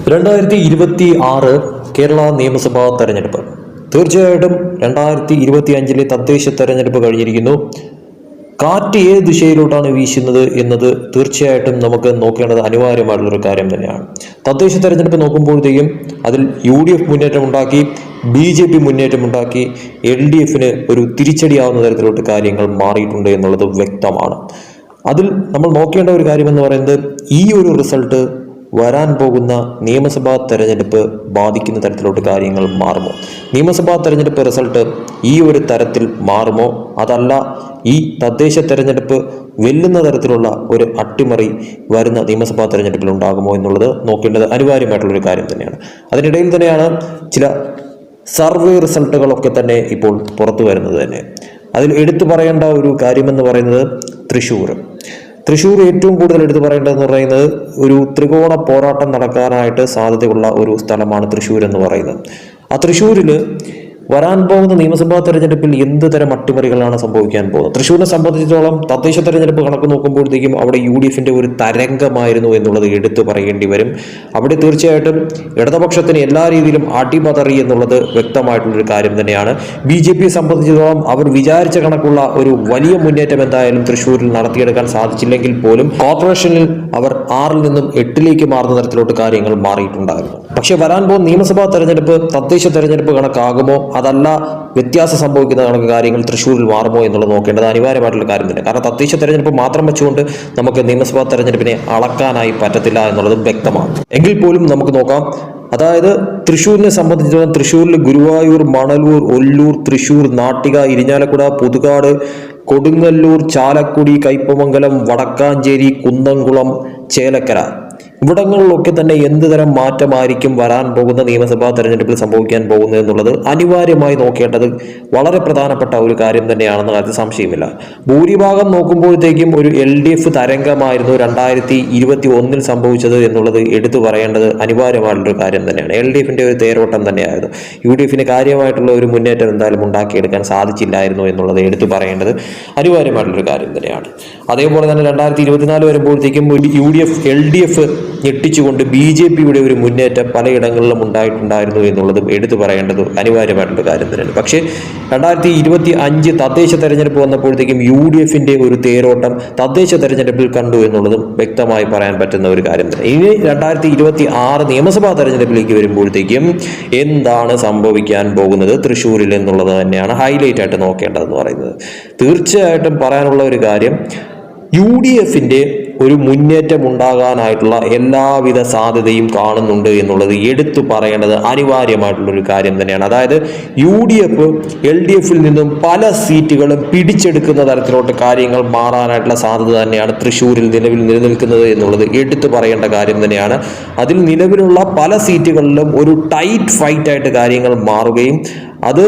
2026 കേരള നിയമസഭാ തെരഞ്ഞെടുപ്പ്. തീർച്ചയായിട്ടും 2025 തദ്ദേശ തെരഞ്ഞെടുപ്പ് കഴിഞ്ഞിരിക്കുന്നു. കാറ്റ് ഏത് ദിശയിലോട്ടാണ് വീശുന്നത് എന്നത് തീർച്ചയായിട്ടും നമുക്ക് നോക്കേണ്ടത് അനിവാര്യമായിട്ടുള്ളൊരു കാര്യം തന്നെയാണ്. തദ്ദേശ തെരഞ്ഞെടുപ്പ് നോക്കുമ്പോഴത്തേക്കും അതിൽ UDF മുന്നേറ്റമുണ്ടാക്കി, BJP മുന്നേറ്റമുണ്ടാക്കി, LDFന് ഒരു തിരിച്ചടിയാവുന്ന തരത്തിലോട്ട് കാര്യങ്ങൾ മാറിയിട്ടുണ്ട് എന്നുള്ളത് വ്യക്തമാണ്. അതിൽ നമ്മൾ നോക്കേണ്ട ഒരു കാര്യമെന്ന് പറയുന്നത് ഈ ഒരു റിസൾട്ട് വരാൻ പോകുന്ന നിയമസഭാ തെരഞ്ഞെടുപ്പ് ബാധിക്കുന്ന തരത്തിലോട്ട് കാര്യങ്ങൾ മാറുമോ? നിയമസഭാ തെരഞ്ഞെടുപ്പ് റിസൾട്ട് ഈ ഒരു തരത്തിൽ മാറുമോ? അതല്ല ഈ തദ്ദേശ തെരഞ്ഞെടുപ്പ് വെല്ലുന്ന തരത്തിലുള്ള ഒരു അട്ടിമറി വരുന്ന നിയമസഭാ തെരഞ്ഞെടുപ്പിൽ ഉണ്ടാകുമോ എന്നുള്ളത് നോക്കേണ്ടത് അനിവാര്യമായിട്ടുള്ളൊരു കാര്യം തന്നെയാണ്. അതിനിടയിൽ തന്നെയാണ് ചില സർവേ റിസൾട്ടുകളൊക്കെ തന്നെ ഇപ്പോൾ പുറത്തു വരുന്നത് തന്നെ. അതിൽ എടുത്തു പറയേണ്ട ഒരു കാര്യമെന്ന് പറയുന്നത് തൃശ്ശൂർ ഏറ്റവും കൂടുതൽ എടുത്തു പറയേണ്ടതെന്ന് പറയുന്നത് ഒരു ത്രികോണ പോരാട്ടം നടക്കാനായിട്ട് സാധ്യതയുള്ള ഒരു സ്ഥലമാണ് തൃശ്ശൂർ എന്ന് പറയുന്നത്. ആ തൃശ്ശൂരിൽ വരാൻ പോകുന്ന നിയമസഭാ തെരഞ്ഞെടുപ്പിൽ എന്ത് തരം അട്ടിമറികളാണ് സംഭവിക്കാൻ പോകുന്നത്? തൃശ്ശൂരിനെ സംബന്ധിച്ചിടത്തോളം തദ്ദേശ തെരഞ്ഞെടുപ്പ് കണക്ക് നോക്കുമ്പോഴത്തേക്കും അവിടെ UDFന്റെ ഒരു തരംഗമായിരുന്നു എന്നുള്ളത് എടുത്തു പറയേണ്ടി വരും. അവിടെ തീർച്ചയായിട്ടും ഇടതുപക്ഷത്തിന് എല്ലാ രീതിയിലും അടിപതറി എന്നുള്ളത് വ്യക്തമായിട്ടുള്ളൊരു കാര്യം തന്നെയാണ്. BJPയെ സംബന്ധിച്ചിടത്തോളം അവർ വിചാരിച്ച കണക്കുള്ള ഒരു വലിയ മുന്നേറ്റം എന്തായാലും തൃശ്ശൂരിൽ നടത്തിയെടുക്കാൻ സാധിച്ചില്ലെങ്കിൽ പോലും കോർപ്പറേഷനിൽ അവർ 6-ൽ നിന്നും 8-ലേക്ക് മാറുന്ന തരത്തിലോട്ട് കാര്യങ്ങൾ മാറിയിട്ടുണ്ടായിരുന്നു. പക്ഷെ വരാൻ പോകുന്ന നിയമസഭാ തെരഞ്ഞെടുപ്പ് തദ്ദേശ തെരഞ്ഞെടുപ്പ് കണക്കാകുമോ, അതല്ല വ്യത്യാസം സംഭവിക്കുന്ന കണക്ക് കാര്യങ്ങൾ തൃശ്ശൂരിൽ മാറുമോ എന്നുള്ളത് നോക്കേണ്ടത് അനിവാര്യമായിട്ടുള്ള കാര്യം തന്നെ. കാരണം തദ്ദേശ തെരഞ്ഞെടുപ്പ് മാത്രം വെച്ചുകൊണ്ട് നമുക്ക് നിയമസഭാ തെരഞ്ഞെടുപ്പിനെ അളക്കാനായി പറ്റത്തില്ല എന്നുള്ളതും വ്യക്തമാണ്. എങ്കിൽ പോലും നമുക്ക് നോക്കാം. അതായത് തൃശ്ശൂരിനെ സംബന്ധിച്ചിടത്തോളം തൃശ്ശൂരിൽ ഗുരുവായൂർ, മണലൂർ, ഒല്ലൂർ, തൃശ്ശൂർ, നാട്ടിക, ഇരിഞ്ഞാലക്കുട, പുതുകാട്, കൊടുങ്ങല്ലൂർ, ചാലക്കുടി, കയ്പമംഗലം, വടക്കാഞ്ചേരി, കുന്നംകുളം, ചേലക്കര ഇവിടങ്ങളിലൊക്കെ തന്നെ എന്ത് തരം മാറ്റമായിരിക്കും വരാൻ പോകുന്ന നിയമസഭാ തെരഞ്ഞെടുപ്പിൽ സംഭവിക്കാൻ പോകുന്നത് എന്നുള്ളത് അനിവാര്യമായി നോക്കേണ്ടത് വളരെ പ്രധാനപ്പെട്ട ഒരു കാര്യം തന്നെയാണെന്ന് കാര്യത്തിൽ സംശയമില്ല. ഭൂരിഭാഗം നോക്കുമ്പോഴത്തേക്കും ഒരു LDF തരംഗമായിരുന്നു 2021 സംഭവിച്ചത് എന്നുള്ളത് എടുത്തു പറയേണ്ടത് അനിവാര്യമായിട്ടുള്ളൊരു കാര്യം തന്നെയാണ്. LDFന്റെ ഒരു തേരോട്ടം തന്നെയായിരുന്നു. UDFന് കാര്യമായിട്ടുള്ള ഒരു മുന്നേറ്റം എന്തായാലും ഉണ്ടാക്കിയെടുക്കാൻ സാധിച്ചില്ലായിരുന്നു എന്നുള്ളത് എടുത്തു പറയേണ്ടത് അനിവാര്യമായിട്ടുള്ളൊരു കാര്യം തന്നെയാണ്. അതേപോലെ തന്നെ 2024 വരുമ്പോഴത്തേക്കും UDF LDF ഞെട്ടിച്ചുകൊണ്ട് BJPയുടെ ഒരു മുന്നേറ്റം പലയിടങ്ങളിലും ഉണ്ടായിട്ടുണ്ടായിരുന്നു എന്നുള്ളതും എടുത്തു പറയേണ്ടത് അനിവാര്യമായിട്ടുള്ള കാര്യം തന്നെയാണ്. പക്ഷേ 2025 തദ്ദേശ തെരഞ്ഞെടുപ്പ് വന്നപ്പോഴത്തേക്കും UDFന്റെ ഒരു തേരോട്ടം തദ്ദേശ തെരഞ്ഞെടുപ്പിൽ കണ്ടു എന്നുള്ളതും വ്യക്തമായി പറയാൻ പറ്റുന്ന ഒരു കാര്യം തന്നെ. ഇനി 2026 നിയമസഭാ തെരഞ്ഞെടുപ്പിലേക്ക് വരുമ്പോഴത്തേക്കും എന്താണ് സംഭവിക്കാൻ പോകുന്നത് തൃശ്ശൂരിൽ എന്നുള്ളത് തന്നെയാണ് ഹൈലൈറ്റ് ആയിട്ട് നോക്കേണ്ടതെന്ന് പറയുന്നത്. തീർച്ചയായിട്ടും പറയാനുള്ള ഒരു കാര്യം, UDFന്റെ ഒരു മുന്നേറ്റം ഉണ്ടാകാനായിട്ടുള്ള എല്ലാവിധ സാധ്യതയും കാണുന്നുണ്ട് എന്നുള്ളത് എടുത്തു പറയേണ്ടത് അനിവാര്യമായിട്ടുള്ളൊരു കാര്യം തന്നെയാണ്. അതായത് UDF LDFിൽ നിന്നും പല സീറ്റുകളും പിടിച്ചെടുക്കുന്ന തരത്തിലോട്ട് കാര്യങ്ങൾ മാറാനായിട്ടുള്ള സാധ്യത തന്നെയാണ് തൃശ്ശൂരിൽ നിലവിൽ നിലനിൽക്കുന്നത് എന്നുള്ളത് എടുത്തു പറയേണ്ട കാര്യം തന്നെയാണ്. അതിൽ നിലവിലുള്ള പല സീറ്റുകളിലും ഒരു ടൈറ്റ് ഫൈറ്റ് ആയിട്ട് കാര്യങ്ങൾ മാറുകയും അത്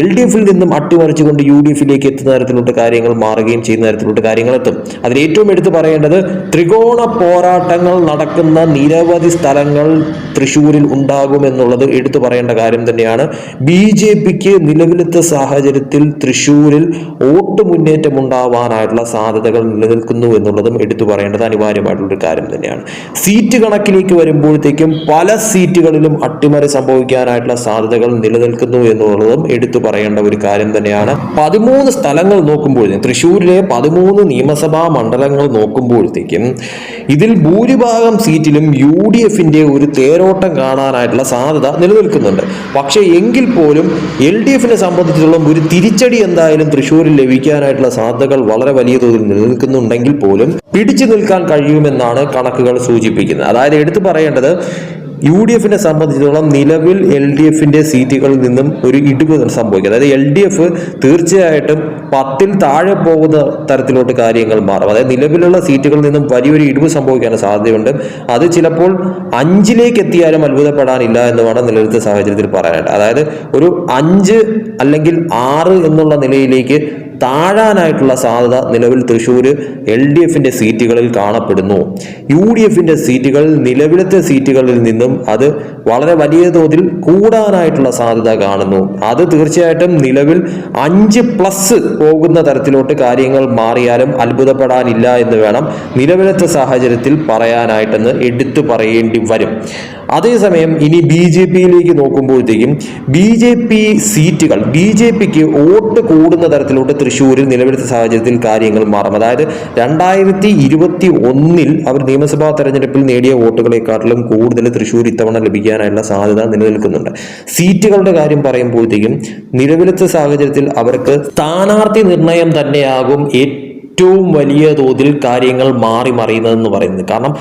LDFിൽ നിന്നും അട്ടിമറിച്ചുകൊണ്ട് UDFിലേക്ക് എത്തുന്ന തരത്തിലോട്ട് കാര്യങ്ങൾ മാറുകയും ചെയ്യുന്ന തരത്തിലോട്ട് കാര്യങ്ങൾ എത്തും. അതിൽ ഏറ്റവും എടുത്തു പറയേണ്ടത് ത്രികോണ പോരാട്ടങ്ങൾ നടക്കുന്ന നിരവധി സ്ഥലങ്ങൾ തൃശ്ശൂരിൽ ഉണ്ടാകുമെന്നുള്ളത് എടുത്തു പറയേണ്ട കാര്യം തന്നെയാണ്. BJPക്ക് നിലവിലത്തെ സാഹചര്യത്തിൽ തൃശ്ശൂരിൽ വോട്ട് മുന്നേറ്റം ഉണ്ടാവാനായിട്ടുള്ള സാധ്യതകൾ നിലനിൽക്കുന്നു എന്നുള്ളതും എടുത്തു പറയേണ്ടത് അനിവാര്യമായിട്ടുള്ളൊരു കാര്യം തന്നെയാണ്. സീറ്റ് കണക്കിലേക്ക് വരുമ്പോഴത്തേക്കും പല സീറ്റുകളിലും അട്ടിമറി സംഭവിക്കാനായിട്ടുള്ള സാധ്യതകൾ നിലനിൽക്കുന്നു എന്നുള്ളതും എടുത്തു പറയേണ്ട ഒരു കാര്യം തന്നെയാണ്. 13 സ്ഥലങ്ങൾ നോക്കുമ്പോഴത്തേക്കും തൃശ്ശൂരിലെ 13 നിയമസഭാ മണ്ഡലങ്ങൾ നോക്കുമ്പോഴത്തേക്കും ഇതിൽ ഭൂരിഭാഗം സീറ്റിലും UDFന്റെ ഒരു തേരോട്ടം കാണാനായിട്ടുള്ള സാധ്യത നിലനിൽക്കുന്നുണ്ട്. പക്ഷേ എങ്കിൽ പോലും LDFനെ സംബന്ധിച്ചിടത്തോളം ഒരു തിരിച്ചടി എന്തായാലും തൃശ്ശൂരിൽ ലഭിക്കാനായിട്ടുള്ള സാധ്യതകൾ വളരെ വലിയ തോതിൽ നിലനിൽക്കുന്നുണ്ടെങ്കിൽ പോലും പിടിച്ചു നിൽക്കാൻ കഴിയുമെന്നാണ് കണക്കുകൾ സൂചിപ്പിക്കുന്നത്. അതായത് എടുത്തു പറയേണ്ടത്, UDFനെ സംബന്ധിച്ചിടത്തോളം നിലവിൽ LDFന്റെ സീറ്റുകളിൽ നിന്നും ഒരു ഇടിവ് സംഭവിക്കും. അതായത് LDF തീർച്ചയായിട്ടും 10-ൽ താഴെ പോകുന്ന തരത്തിലോട്ട് കാര്യങ്ങൾ മാറും. അതായത് നിലവിലുള്ള സീറ്റുകളിൽ നിന്നും വലിയൊരു ഇടിവ് സംഭവിക്കാൻ സാധ്യതയുണ്ട്. അത് ചിലപ്പോൾ 5-ലേക്ക് എത്തിയാലും അത്ഭുതപ്പെടാനില്ല എന്ന് വേണം നിലവിലത്തെ സാഹചര്യത്തിൽ പറയാനായിട്ട്. അതായത് ഒരു 5 അല്ലെങ്കിൽ 6 എന്നുള്ള നിലയിലേക്ക് താഴാനായിട്ടുള്ള സാധ്യത നിലവിൽ തൃശ്ശൂർ LDFന്റെ സീറ്റുകളിൽ കാണപ്പെടുന്നു. UDFന്റെ സീറ്റുകൾ നിലവിലത്തെ സീറ്റുകളിൽ നിന്നും അത് വളരെ വലിയ തോതിൽ കൂടാനായിട്ടുള്ള സാധ്യത കാണുന്നു. അത് തീർച്ചയായിട്ടും നിലവിൽ 5+ പോകുന്ന തരത്തിലോട്ട് കാര്യങ്ങൾ മാറിയാലും അത്ഭുതപ്പെടാനില്ല എന്ന് വേണം നിലവിലത്തെ സാഹചര്യത്തിൽ പറയാനായിട്ടെന്ന് എടുത്തു പറയേണ്ടി വരും. അതേസമയം ഇനി BJP-യിലേക്ക് നോക്കുമ്പോഴത്തേക്കും BJPക്ക് വോട്ട് കൂടുന്ന തരത്തിലോട്ട് തൃശ്ശൂരിൽ നിലവിലത്തെ സാഹചര്യത്തിൽ കാര്യങ്ങൾ മാറും. അതായത് 2021 അവർ നിയമസഭാ തെരഞ്ഞെടുപ്പിൽ നേടിയ വോട്ടുകളെക്കാട്ടിലും കൂടുതൽ തൃശ്ശൂർ ഇത്തവണ ലഭിക്കാനുള്ള സാധ്യത നിലനിൽക്കുന്നുണ്ട്. സീറ്റുകളുടെ കാര്യം പറയുമ്പോഴത്തേക്കും നിലവിലത്തെ സാഹചര്യത്തിൽ അവർക്ക് സ്ഥാനാർത്ഥി നിർണയം തന്നെയാകും ഏറ്റവും വലിയ തോതിൽ കാര്യങ്ങൾ മാറി മറിയുന്നതെന്ന് പറയുന്നത്. കാരണം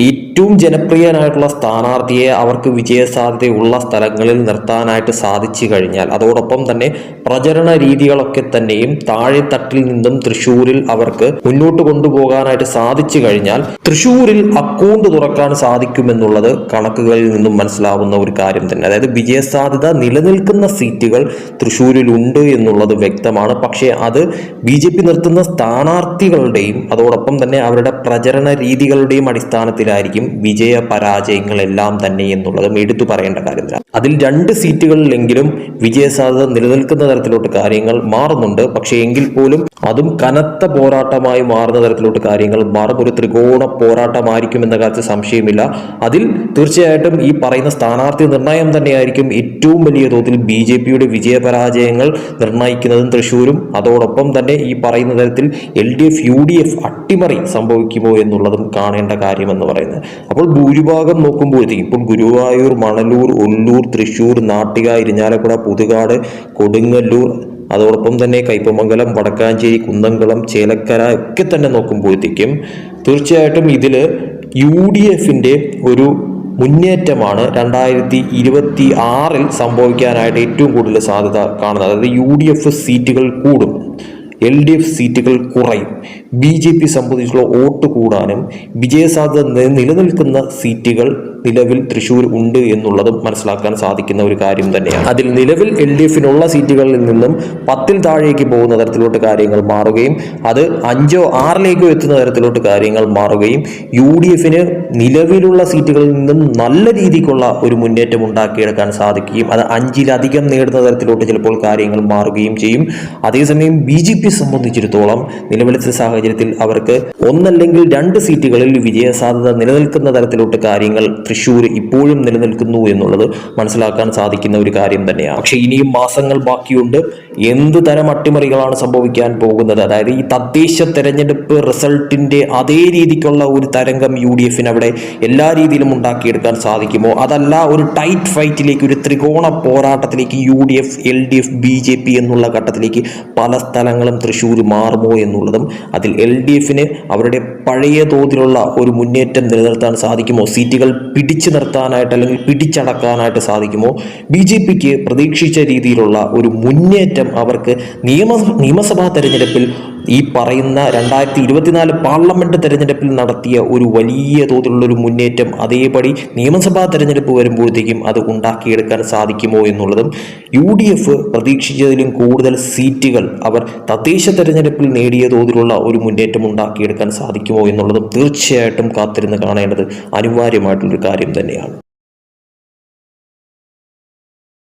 ഏറ്റവും ജനപ്രിയനായിട്ടുള്ള സ്ഥാനാർത്ഥിയെ അവർക്ക് വിജയസാധ്യതയുള്ള സ്ഥലങ്ങളിൽ നിർത്താനായിട്ട് സാധിച്ചു കഴിഞ്ഞാൽ, അതോടൊപ്പം തന്നെ പ്രചരണ രീതികളൊക്കെ തന്നെയും താഴെത്തട്ടിൽ നിന്നും തൃശ്ശൂരിൽ അവർക്ക് മുന്നോട്ട് കൊണ്ടുപോകാനായിട്ട് സാധിച്ചു കഴിഞ്ഞാൽ തൃശ്ശൂരിൽ അക്കൗണ്ട് തുറക്കാൻ സാധിക്കുമെന്നുള്ളത് കണക്കുകളിൽ നിന്നും മനസ്സിലാവുന്ന ഒരു കാര്യം തന്നെ. അതായത് വിജയസാധ്യത നിലനിൽക്കുന്ന സീറ്റുകൾ തൃശ്ശൂരിലുണ്ട് എന്നുള്ളത് വ്യക്തമാണ്. പക്ഷേ അത് BJP നിർത്തുന്ന സ്ഥാനാർത്ഥികളുടെയും അതോടൊപ്പം തന്നെ അവരുടെ പ്രചരണ രീതികളുടെയും അടിസ്ഥാനത്തിലായിരിക്കും വിജയ പരാജയങ്ങളെല്ലാം തന്നെ എന്നുള്ളതും എടുത്തു പറയേണ്ട കാര്യമില്ല. അതിൽ 2 സീറ്റുകളിലെങ്കിലും വിജയസാധ്യത നിലനിൽക്കുന്ന തരത്തിലോട്ട് കാര്യങ്ങൾ മാറുന്നുണ്ട്. പക്ഷേ എങ്കിൽ പോലും അതും കനത്ത പോരാട്ടമായി മാറുന്ന തരത്തിലോട്ട് കാര്യങ്ങൾ മാറും. ഒരു ത്രികോണ പോരാട്ടമായിരിക്കും എന്ന കാര്യത്തിൽ സംശയമില്ല. അതിൽ തീർച്ചയായിട്ടും ഈ പറയുന്ന സ്ഥാനാർത്ഥി നിർണയം തന്നെയായിരിക്കും ഏറ്റവും വലിയ തോതിൽ BJPയുടെ വിജയപരാജയങ്ങൾ നിർണ്ണയിക്കുന്നതും തൃശ്ശൂരും. അതോടൊപ്പം തന്നെ ഈ പറയുന്ന തരത്തിൽ LDF UDF അട്ടിമറി സംഭവിക്കുമോ എന്നുള്ളതും കാണേണ്ട കാര്യമെന്ന് പറയുന്നത്. അപ്പോൾ ഭൂരിഭാഗം നോക്കുമ്പോഴത്തേക്കും ഇപ്പോൾ ഗുരുവായൂർ, മണലൂർ, ഒല്ലൂർ, തൃശ്ശൂർ, നാട്ടിക, ഇരിഞ്ഞാലക്കുട, പുതുകാട്, കൊടുങ്ങല്ലൂർ, അതോടൊപ്പം തന്നെ കയ്പമംഗലം, വടക്കാഞ്ചേരി, കുന്നംകുളം, ചേലക്കര ഒക്കെ തന്നെ നോക്കുമ്പോഴത്തേക്കും തീർച്ചയായിട്ടും ഇതിൽ UDFന്റെ ഒരു മുന്നേറ്റമാണ് 2026 സംഭവിക്കാനായിട്ട് ഏറ്റവും കൂടുതൽ സാധ്യത കാണുന്നത്. അതായത് UDF സീറ്റുകൾ കൂടും, LDF സീറ്റുകൾ കുറയും. BJP സംബന്ധിച്ചുള്ള വോട്ട് കൂടാനും വിജയസാധ്യത നിലനിൽക്കുന്ന സീറ്റുകൾ നിലവിൽ തൃശ്ശൂർ ഉണ്ട് എന്നുള്ളതും മനസ്സിലാക്കാൻ സാധിക്കുന്ന ഒരു കാര്യം തന്നെയാണ്. അതിൽ നിലവിൽ LDFനുള്ള സീറ്റുകളിൽ നിന്നും 10-ൽ താഴേക്ക് പോകുന്ന തരത്തിലോട്ട് കാര്യങ്ങൾ മാറുകയും അത് 5-ഓ 6-ലേക്കോ എത്തുന്ന തരത്തിലോട്ട് കാര്യങ്ങൾ മാറുകയും UDFന് നിലവിലുള്ള സീറ്റുകളിൽ നിന്നും നല്ല രീതിക്കുള്ള ഒരു മുന്നേറ്റം ഉണ്ടാക്കിയെടുക്കാൻ സാധിക്കുകയും അത് 5-ലധികം നേടുന്ന തരത്തിലോട്ട് ചിലപ്പോൾ കാര്യങ്ങൾ മാറുകയും ചെയ്യും. അതേസമയം BJP സംബന്ധിച്ചിടത്തോളം നിലവിലത്തെ സാഹചര്യത്തിൽ അവർക്ക് 1 അല്ലെങ്കിൽ 2 സീറ്റുകളിൽ വിജയസാധ്യത നിലനിൽക്കുന്ന തരത്തിലോട്ട് കാര്യങ്ങൾ തൃശ്ശൂർ ഇപ്പോഴും നിലനിൽക്കുന്നു എന്നുള്ളത് മനസ്സിലാക്കാൻ സാധിക്കുന്ന ഒരു കാര്യം തന്നെയാണ്. പക്ഷെ ഇനിയും മാസങ്ങൾ ബാക്കിയുണ്ട്. എന്ത് തരം അട്ടിമറികളാണ് സംഭവിക്കാൻ പോകുന്നത്? അതായത് ഈ തദ്ദേശ തെരഞ്ഞെടുപ്പ് റിസൾട്ടിന്റെ അതേ രീതിക്കുള്ള ഒരു തരംഗം UDFന് അവിടെ എല്ലാ രീതിയിലും ഉണ്ടാക്കിയെടുക്കാൻ സാധിക്കുമോ? അതല്ല ഒരു ടൈറ്റ് ഫൈറ്റിലേക്ക്, ഒരു ത്രികോണ പോരാട്ടത്തിലേക്ക് UDF, LDF, BJP എന്നുള്ള ഘട്ടത്തിലേക്ക് പല സ്ഥലങ്ങളും തൃശ്ശൂർ മാറുമോ എന്നുള്ളതും, അതിൽ LDFന് അവരുടെ പഴയ തോതിലുള്ള ഒരു മുന്നേറ്റം നിലനിർത്താൻ സാധിക്കുമോ? സീറ്റുകൾ പിടിച്ചു നിർത്താനായിട്ട് അല്ലെങ്കിൽ പിടിച്ചടക്കാനായിട്ട് സാധിക്കുമോ? BJPക്ക് പ്രതീക്ഷിച്ച രീതിയിലുള്ള ഒരു മുന്നേറ്റം അവർക്ക് നിയമസഭാ തെരഞ്ഞെടുപ്പിൽ ഈ പറയുന്ന 2024 പാർലമെന്റ് തെരഞ്ഞെടുപ്പിൽ നടത്തിയ ഒരു വലിയ തോതിലുള്ള ഒരു മുന്നേറ്റം അതേപടി നിയമസഭാ തെരഞ്ഞെടുപ്പ് വരുമ്പോഴത്തേക്കും അത് ഉണ്ടാക്കിയെടുക്കാൻ സാധിക്കുമോ എന്നുള്ളതും, UDF പ്രതീക്ഷിച്ചതിലും കൂടുതൽ സീറ്റുകൾ അവർ തദ്ദേശ തെരഞ്ഞെടുപ്പിൽ നേടിയ തോതിലുള്ള ഒരു മുന്നേറ്റം ഉണ്ടാക്കിയെടുക്കാൻ സാധിക്കുമോ എന്നുള്ളതും തീർച്ചയായിട്ടും കാത്തിരുന്ന് കാണേണ്ടത് അനിവാര്യമായിട്ടുള്ളൊരു കാര്യം തന്നെയാണ്.